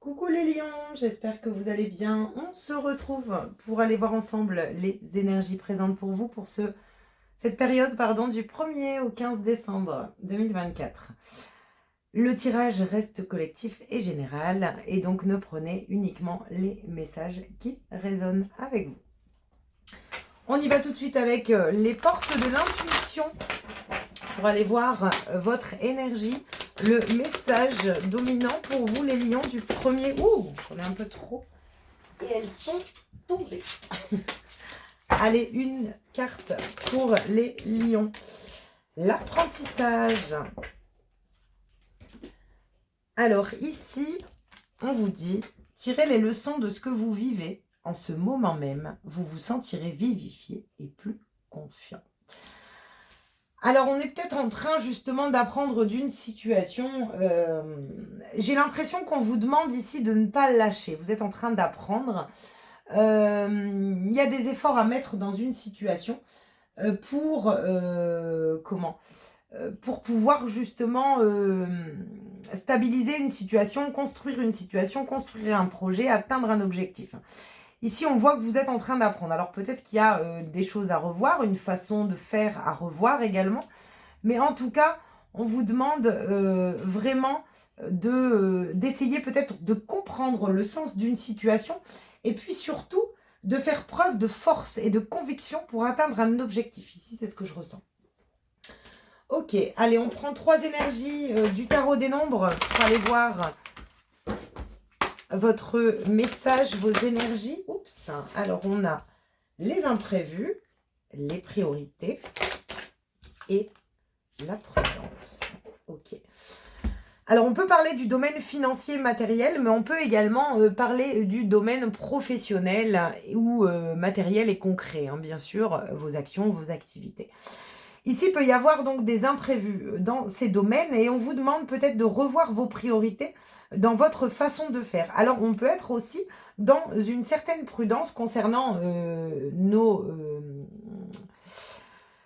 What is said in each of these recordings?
Coucou les lions, j'espère que vous allez bien. On se retrouve pour aller voir ensemble les énergies présentes pour vous pour cette période du 1er au 15 décembre 2024. Le tirage reste collectif et général et donc ne prenez uniquement les messages qui résonnent avec vous. On y va tout de suite avec les portes de l'intuition pour aller voir votre énergie, le message dominant pour vous les lions du premier. Ouh, j'en ai un peu trop. Et elles sont tombées. Allez, une carte pour les lions. L'apprentissage. Alors ici, on vous dit, tirez les leçons de ce que vous vivez. En ce moment même, vous vous sentirez vivifié et plus confiant. Alors, on est peut-être en train justement d'apprendre d'une situation. J'ai l'impression qu'on vous demande ici de ne pas lâcher. Vous êtes en train d'apprendre. Il y a des efforts à mettre dans une situation pour pour pouvoir justement stabiliser une situation, construire un projet, atteindre un objectif. Ici, on voit que vous êtes en train d'apprendre. Alors, peut-être qu'il y a des choses à revoir, une façon de faire à revoir également. Mais en tout cas, on vous demande vraiment d'essayer peut-être de comprendre le sens d'une situation et puis surtout de faire preuve de force et de conviction pour atteindre un objectif. Ici, c'est ce que je ressens. Ok, allez, on prend 3 énergies du tarot des nombres pour aller voir votre message, vos énergies. Oups, alors on a les imprévus, les priorités et la prudence. Ok. Alors, on peut parler du domaine financier matériel, mais on peut également parler du domaine professionnel ou matériel et concret, hein, bien sûr, vos actions, vos activités. Ici, il peut y avoir donc des imprévus dans ces domaines et on vous demande peut-être de revoir vos priorités dans votre façon de faire. Alors, on peut être aussi dans une certaine prudence concernant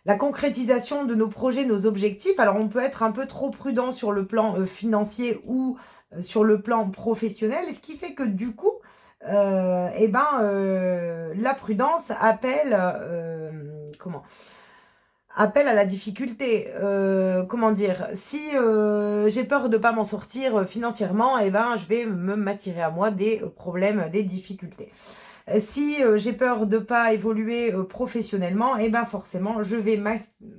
la concrétisation de nos projets, nos objectifs. Alors, on peut être un peu trop prudent sur le plan financier ou sur le plan professionnel, ce qui fait que du coup, la prudence appelle, appelle à la difficulté. Comment dire, si j'ai peur de ne pas m'en sortir financièrement, je vais m'attirer à moi des problèmes, des difficultés. Si j'ai peur de ne pas évoluer professionnellement, forcément, je vais...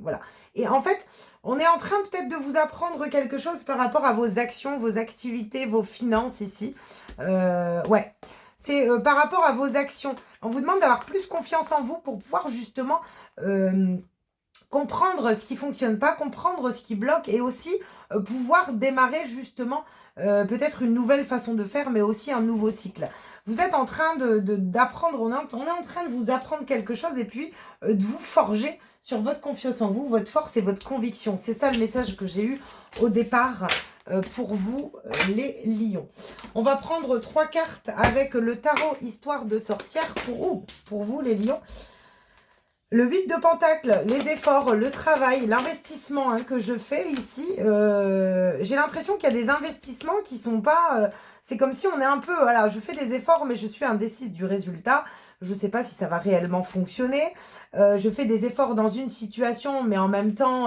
Voilà. Et en fait, on est en train peut-être de vous apprendre quelque chose par rapport à vos actions, vos activités, vos finances ici. Ouais. C'est par rapport à vos actions. On vous demande d'avoir plus confiance en vous pour pouvoir justement comprendre ce qui ne fonctionne pas, comprendre ce qui bloque et aussi pouvoir démarrer justement peut-être une nouvelle façon de faire, mais aussi un nouveau cycle. Vous êtes en train d'apprendre, on est en train de vous apprendre quelque chose et puis de vous forger sur votre confiance en vous, votre force et votre conviction. C'est ça le message que j'ai eu au départ pour vous, les lions. On va prendre 3 cartes avec le tarot Histoire de sorcière pour vous, les lions. Le 8 de Pentacle, les efforts, le travail, l'investissement que je fais ici, j'ai l'impression qu'il y a des investissements qui sont pas... c'est comme si on est un peu... Voilà, je fais des efforts, mais je suis indécise du résultat. Je ne sais pas si ça va réellement fonctionner. Je fais des efforts dans une situation, mais en même temps,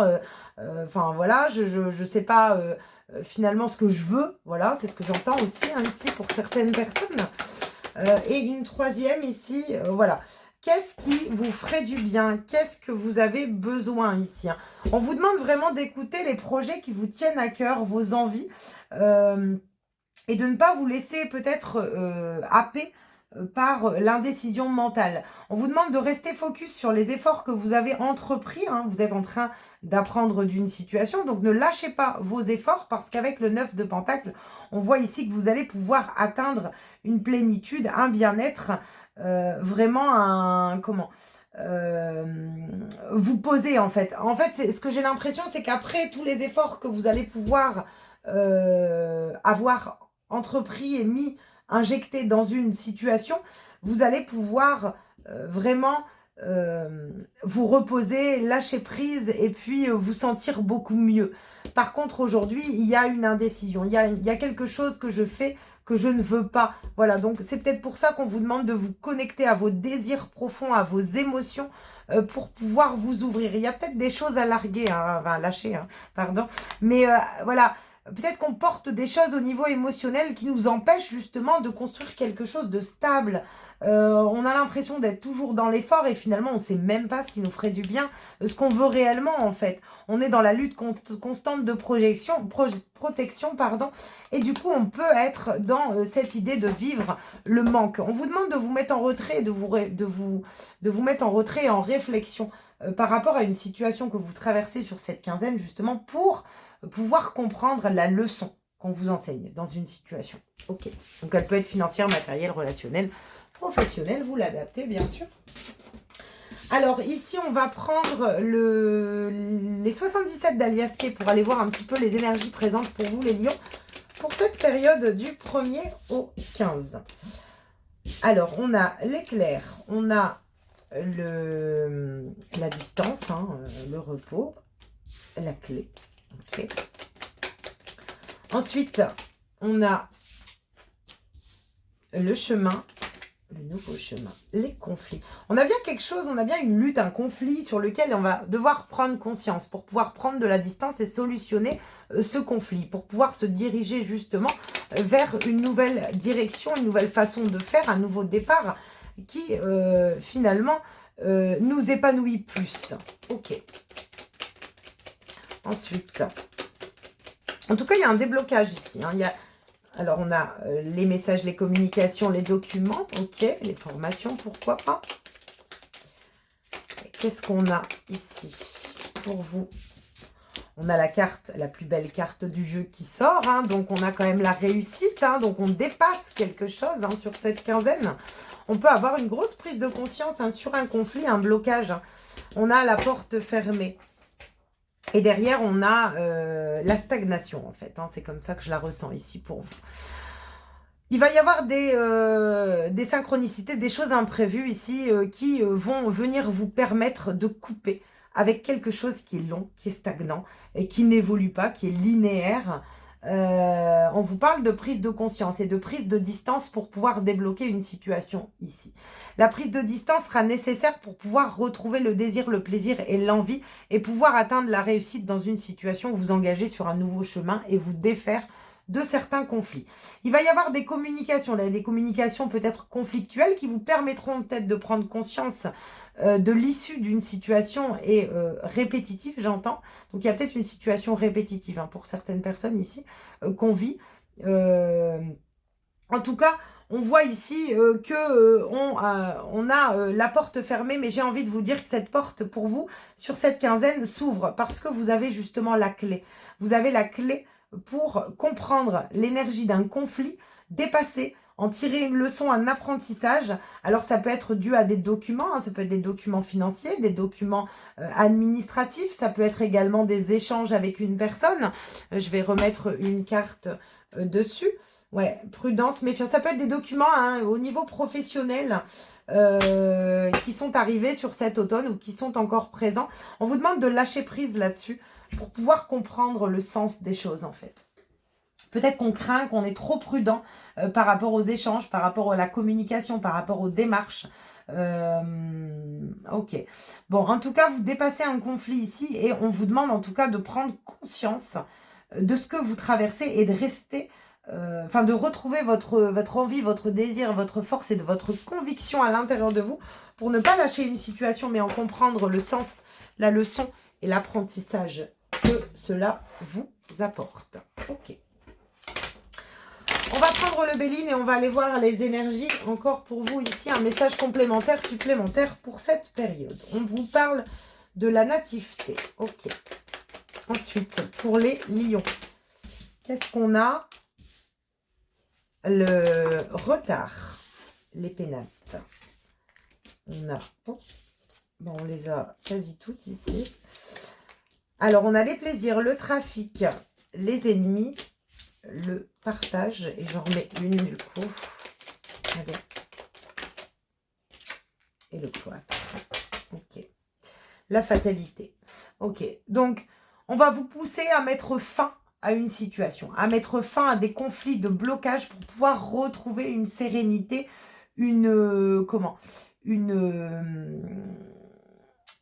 voilà, je ne sais pas finalement ce que je veux. Voilà, c'est ce que j'entends aussi ici pour certaines personnes. Et une troisième ici, voilà. Qu'est-ce qui vous ferait du bien? Qu'est-ce que vous avez besoin ici? On vous demande vraiment d'écouter les projets qui vous tiennent à cœur, vos envies, et de ne pas vous laisser peut-être happer par l'indécision mentale. On vous demande de rester focus sur les efforts que vous avez entrepris. Vous êtes en train d'apprendre d'une situation, donc ne lâchez pas vos efforts parce qu'avec le 9 de Pentacle, on voit ici que vous allez pouvoir atteindre une plénitude, un bien-être, vraiment vous poser en fait. En fait, ce que j'ai l'impression, c'est qu'après tous les efforts que vous allez pouvoir avoir entrepris et injecté dans une situation, vous allez pouvoir vraiment vous reposer, lâcher prise et puis vous sentir beaucoup mieux. Par contre, aujourd'hui, il y a une indécision. Il y a quelque chose que je fais que je ne veux pas. Voilà, donc c'est peut-être pour ça qu'on vous demande de vous connecter à vos désirs profonds, à vos émotions, pour pouvoir vous ouvrir. Il y a peut-être des choses à larguer, hein, enfin lâcher, hein, pardon. Mais voilà, peut-être qu'on porte des choses au niveau émotionnel qui nous empêchent justement de construire quelque chose de stable. On a l'impression d'être toujours dans l'effort et finalement on ne sait même pas ce qui nous ferait du bien, ce qu'on veut réellement en fait. On est dans la lutte constante de protection, pardon, et du coup on peut être dans cette idée de vivre le manque. On vous demande de vous mettre en retrait, de vous mettre en retrait et en réflexion par rapport à une situation que vous traversez sur cette quinzaine justement pour pouvoir comprendre la leçon qu'on vous enseigne dans une situation. Ok, donc elle peut être financière, matérielle, relationnelle, professionnelle, vous l'adaptez bien sûr. Alors ici on va prendre les 77 d'Aliaské pour aller voir un petit peu les énergies présentes pour vous les lions pour cette période du 1er au 15. Alors on a l'éclair, on a la distance, hein, le repos, la clé. Okay. Ensuite, on a le chemin, le nouveau chemin, les conflits. On a bien quelque chose, on a bien une lutte, un conflit sur lequel on va devoir prendre conscience pour pouvoir prendre de la distance et solutionner ce conflit, pour pouvoir se diriger justement vers une nouvelle direction, une nouvelle façon de faire, un nouveau départ qui finalement nous épanouit plus. Ok. Ensuite, en tout cas, il y a un déblocage ici. Hein. Alors, on a les messages, les communications, les documents. Ok, les formations, pourquoi pas. Qu'est-ce qu'on a ici pour vous? On a la carte, la plus belle carte du jeu qui sort. Hein. Donc, on a quand même la réussite. Hein. Donc, on dépasse quelque chose hein, sur cette quinzaine. On peut avoir une grosse prise de conscience hein, sur un conflit, un blocage. Hein. On a la porte fermée. Et derrière, on a la stagnation, en fait. Hein. C'est comme ça que je la ressens ici pour vous. Il va y avoir des synchronicités, des choses imprévues ici qui vont venir vous permettre de couper avec quelque chose qui est long, qui est stagnant et qui n'évolue pas, qui est linéaire. On vous parle de prise de conscience et de prise de distance pour pouvoir débloquer une situation ici. La prise de distance sera nécessaire pour pouvoir retrouver le désir, le plaisir et l'envie et pouvoir atteindre la réussite dans une situation où vous engagez sur un nouveau chemin et vous défaire de certains conflits. Il va y avoir des communications, là, des communications peut-être conflictuelles qui vous permettront peut-être de prendre conscience de l'issue d'une situation et répétitive, j'entends. Donc, il y a peut-être une situation répétitive hein, pour certaines personnes ici qu'on vit. En tout cas, on voit ici qu'on a la porte fermée, mais j'ai envie de vous dire que cette porte, pour vous, sur cette quinzaine, s'ouvre parce que vous avez justement la clé. Vous avez la clé pour comprendre l'énergie d'un conflit, dépasser, en tirer une leçon, un apprentissage. Alors, ça peut être dû à des documents, hein, ça peut être des documents financiers, des documents administratifs, ça peut être également des échanges avec une personne. Je vais remettre une carte dessus. Ouais, prudence, méfiance. Ça peut être des documents hein, au niveau professionnel qui sont arrivés sur cet automne ou qui sont encore présents. On vous demande de lâcher prise là-dessus pour pouvoir comprendre le sens des choses en fait. Peut-être qu'on craint qu'on est trop prudent par rapport aux échanges, par rapport à la communication, par rapport aux démarches. Ok. Bon, en tout cas, vous dépassez un conflit ici et on vous demande en tout cas de prendre conscience de ce que vous traversez et de rester, de retrouver votre envie, votre désir, votre force et de votre conviction à l'intérieur de vous pour ne pas lâcher une situation mais en comprendre le sens, la leçon et l'apprentissage que cela vous apporte. Ok. On va prendre le Béline et on va aller voir les énergies encore pour vous ici. Un message complémentaire, supplémentaire pour cette période. On vous parle de la nativité. Ok. Ensuite, pour les lions, qu'est-ce qu'on a? Le retard, les pénates. On a... Oh, bon, on les a quasi toutes ici. Alors, on a les plaisirs, le trafic, les ennemis, le partage. Et j'en remets une du coup. Allez. Et le cloître. Ok. La fatalité. Ok. Donc, on va vous pousser à mettre fin à une situation, à mettre fin à des conflits de blocage pour pouvoir retrouver une sérénité, comment?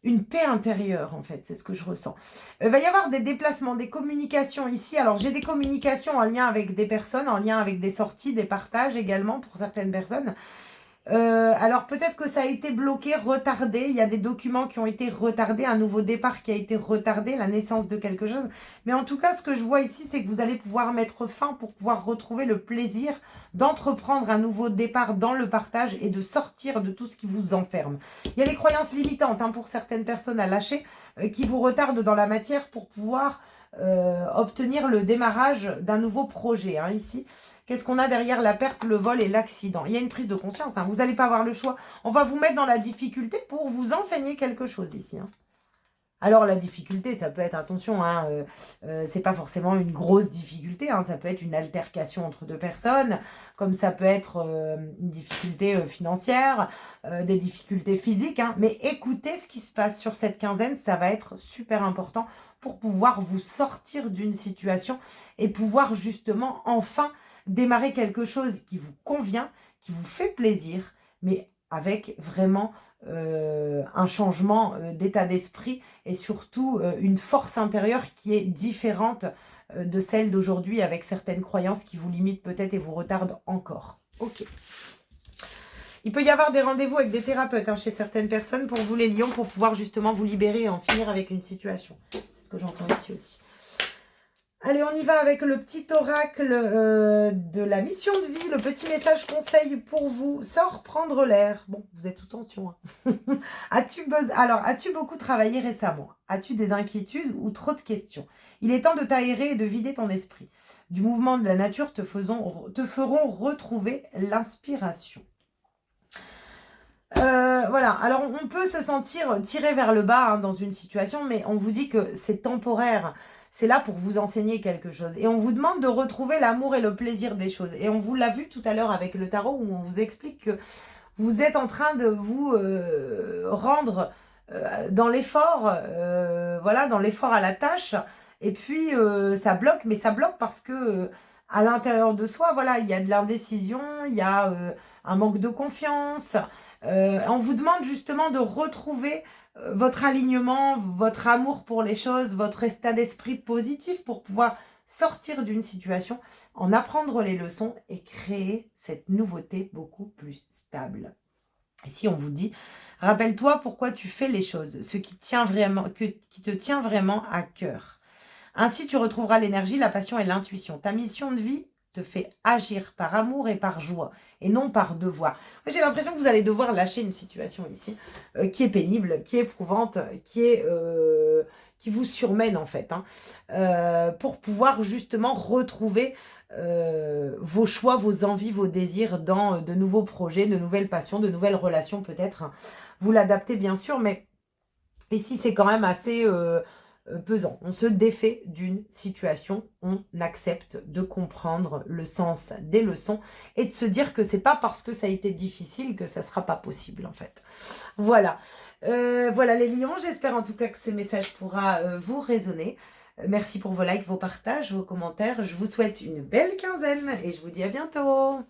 Une paix intérieure, en fait, c'est ce que je ressens. Il va y avoir des déplacements, des communications ici. Alors, j'ai des communications en lien avec des personnes, en lien avec des sorties, des partages également pour certaines personnes. Alors peut-être que ça a été bloqué, retardé, il y a des documents qui ont été retardés, un nouveau départ qui a été retardé, la naissance de quelque chose. Mais en tout cas, ce que je vois ici, c'est que vous allez pouvoir mettre fin pour pouvoir retrouver le plaisir d'entreprendre un nouveau départ dans le partage et de sortir de tout ce qui vous enferme. Il y a des croyances limitantes pour certaines personnes à lâcher qui vous retardent dans la matière pour pouvoir obtenir le démarrage d'un nouveau projet ici. Qu'est-ce qu'on a derrière la perte, le vol et l'accident? Il y a une prise de conscience. Vous n'allez pas avoir le choix. On va vous mettre dans la difficulté pour vous enseigner quelque chose ici. Alors, la difficulté, ça peut être, attention, c'est pas forcément une grosse difficulté. Ça peut être une altercation entre deux personnes, comme ça peut être une difficulté financière, des difficultés physiques. Mais écoutez ce qui se passe sur cette quinzaine, ça va être super important pour pouvoir vous sortir d'une situation et pouvoir justement enfin démarrer quelque chose qui vous convient, qui vous fait plaisir, mais avec vraiment un changement d'état d'esprit et surtout une force intérieure qui est différente de celle d'aujourd'hui avec certaines croyances qui vous limitent peut-être et vous retardent encore. Ok. Il peut y avoir des rendez-vous avec des thérapeutes chez certaines personnes pour vous les lions, pour pouvoir justement vous libérer et en finir avec une situation. C'est ce que j'entends ici aussi. Allez, on y va avec le petit oracle de la mission de vie, le petit message conseil pour vous. Sors prendre l'air. Bon, vous êtes sous tension. As-tu beaucoup travaillé récemment? As-tu des inquiétudes ou trop de questions? Il est temps de t'aérer et de vider ton esprit. Du mouvement de la nature te feront retrouver l'inspiration. Voilà, alors on peut se sentir tiré vers le bas dans une situation, mais on vous dit que c'est temporaire. C'est là pour vous enseigner quelque chose. Et on vous demande de retrouver l'amour et le plaisir des choses. Et on vous l'a vu tout à l'heure avec le tarot où on vous explique que vous êtes en train de vous rendre dans l'effort, voilà, dans l'effort à la tâche. Et puis, ça bloque, mais ça bloque parce que à l'intérieur de soi, voilà, il y a de l'indécision, il y a un manque de confiance. On vous demande justement de retrouver votre alignement, votre amour pour les choses, votre état d'esprit positif pour pouvoir sortir d'une situation, en apprendre les leçons et créer cette nouveauté beaucoup plus stable. Ici, on vous dit, rappelle-toi pourquoi tu fais les choses, ce qui te tient vraiment à cœur. Ainsi, tu retrouveras l'énergie, la passion et l'intuition. Ta mission de vie te fait agir par amour et par joie, et non par devoir. J'ai l'impression que vous allez devoir lâcher une situation ici qui est pénible, qui est éprouvante, qui vous surmène en fait, pour pouvoir justement retrouver vos choix, vos envies, vos désirs dans de nouveaux projets, de nouvelles passions, de nouvelles relations peut-être. Vous l'adaptez bien sûr, mais ici c'est quand même assez pesant. On se défait d'une situation, on accepte de comprendre le sens des leçons et de se dire que c'est pas parce que ça a été difficile que ça sera pas possible en fait. Voilà. Voilà les lions, j'espère en tout cas que ce message pourra vous résonner. Merci pour vos likes, vos partages, vos commentaires. Je vous souhaite une belle quinzaine et je vous dis à bientôt.